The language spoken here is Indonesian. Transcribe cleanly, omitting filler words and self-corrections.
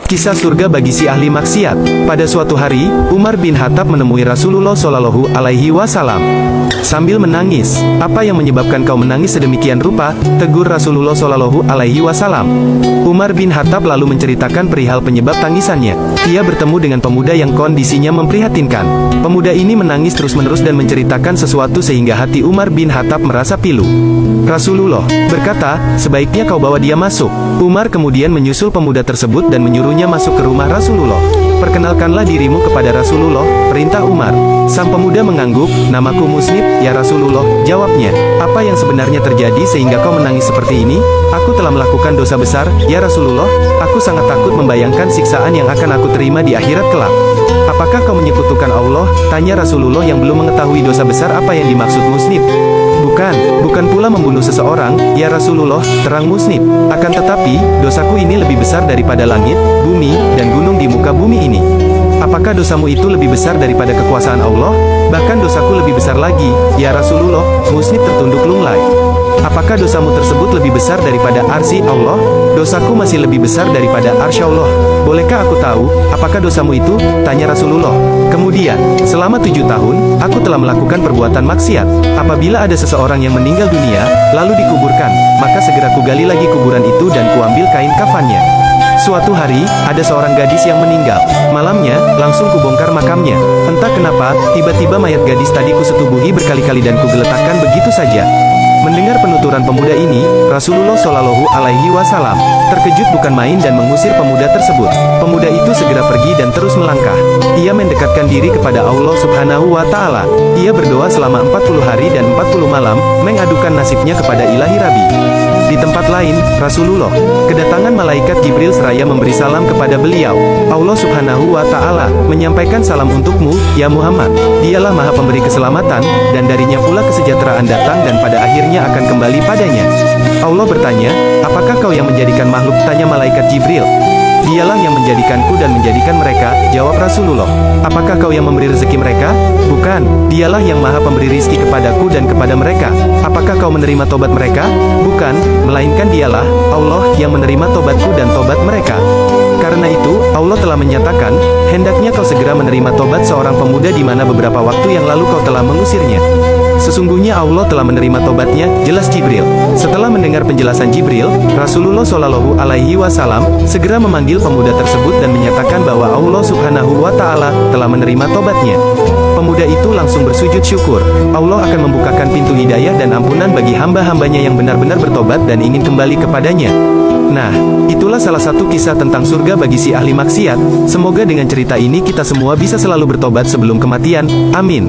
Kisah surga bagi si ahli maksiat. Pada suatu hari, Umar bin Khattab menemui Rasulullah Shallallahu Alaihi Wasallam. Sambil menangis, "Apa yang menyebabkan kau menangis sedemikian rupa?" tegur Rasulullah Shallallahu Alaihi Wasallam. Umar bin Khattab lalu menceritakan perihal penyebab tangisannya. Ia bertemu dengan pemuda yang kondisinya memprihatinkan. Pemuda ini menangis terus-menerus dan menceritakan sesuatu sehingga hati Umar bin Khattab merasa pilu. Rasulullah berkata, "Sebaiknya kau bawa dia masuk." Umar kemudian menyusul pemuda tersebut dan menyuruhnya masuk ke rumah Rasulullah. "Perkenalkanlah dirimu kepada Rasulullah," perintah Umar. Sang pemuda mengangguk. "Namaku Musnib, ya Rasulullah," jawabnya. "Apa yang sebenarnya terjadi sehingga kau menangis seperti ini?" "Aku telah melakukan dosa besar, ya Rasulullah. Aku sangat takut membayangkan siksaan yang akan aku terima di akhirat kelak." "Apakah kau menyekutukan Allah?" tanya Rasulullah yang belum mengetahui dosa besar apa yang dimaksud Musnib. Bukan pula membunuh seseorang, ya Rasulullah," terang Musnib. "Akan tetapi, dosaku ini lebih besar daripada langit, bumi, dan gunung di muka bumi ini." "Apakah dosamu itu lebih besar daripada kekuasaan Allah?" "Bahkan dosaku lebih besar lagi, ya Rasulullah." Musnib tertunduk lunglai. "Apakah dosamu tersebut lebih besar daripada arsy Allah?" "Dosaku masih lebih besar daripada arsy Allah." "Bolehkah aku tahu, apakah dosamu itu?" tanya Rasulullah. Kemudian, "Selama 7 tahun, aku telah melakukan perbuatan maksiat. Apabila ada seseorang yang meninggal dunia, lalu dikuburkan, maka segera kugali lagi kuburan itu dan kuambil kain kafannya. Suatu hari, ada seorang gadis yang meninggal. Malamnya, langsung kubongkar makamnya. Entah kenapa, tiba-tiba mayat gadis tadi kusetubuhi berkali-kali dan kugeletakkan begitu saja." Mendengar penuturan pemuda ini, Rasulullah Shallallahu Alaihi Wasallam terkejut bukan main dan mengusir pemuda tersebut. Pemuda itu segera pergi dan terus melangkah. Ia mendekatkan diri kepada Allah Subhanahu wa Ta'ala. Ia berdoa selama 40 hari dan 40 malam, mengadukan nasibnya kepada Ilahi Rabbi. Di tempat lain, Rasulullah kedatangan malaikat Jibril seraya memberi salam kepada beliau. "Allah Subhanahu wa Ta'ala menyampaikan salam untukmu, ya Muhammad. Dialah Maha Pemberi keselamatan, dan darinya pula kesejahteraan datang dan pada akhirnya akan kembali padanya." Allah bertanya, "Apakah kau yang menjadikan makhluk?" tanya malaikat Jibril. "Dialah yang menjadikanku dan menjadikan mereka," jawab Rasulullah. "Apakah kau yang memberi rezeki mereka?" "Bukan, Dialah yang Maha Pemberi rizki kepadaku dan kepada mereka." "Apakah kau menerima tobat mereka?" "Bukan, melainkan Dialah, Allah, yang menerima tobatku dan tobat mereka." Karena itu, Allah telah menyatakan, "Hendaknya kau segera menerima tobat seorang pemuda di mana beberapa waktu yang lalu kau telah mengusirnya. Sesungguhnya Allah telah menerima tobatnya," jelas Jibril. Setelah mendengar penjelasan Jibril, Rasulullah Shallallahu Alaihi Wasallam segera memanggil pemuda tersebut dan menyatakan bahwa Allah Subhanahu wa Ta'ala telah menerima tobatnya. Pemuda itu langsung bersujud syukur. Allah akan membukakan pintu hidayah dan ampunan bagi hamba-hambanya yang benar-benar bertobat dan ingin kembali kepadanya. Nah, itulah salah satu kisah tentang surga bagi si ahli maksiat. Semoga dengan cerita ini kita semua bisa selalu bertobat sebelum kematian. Amin.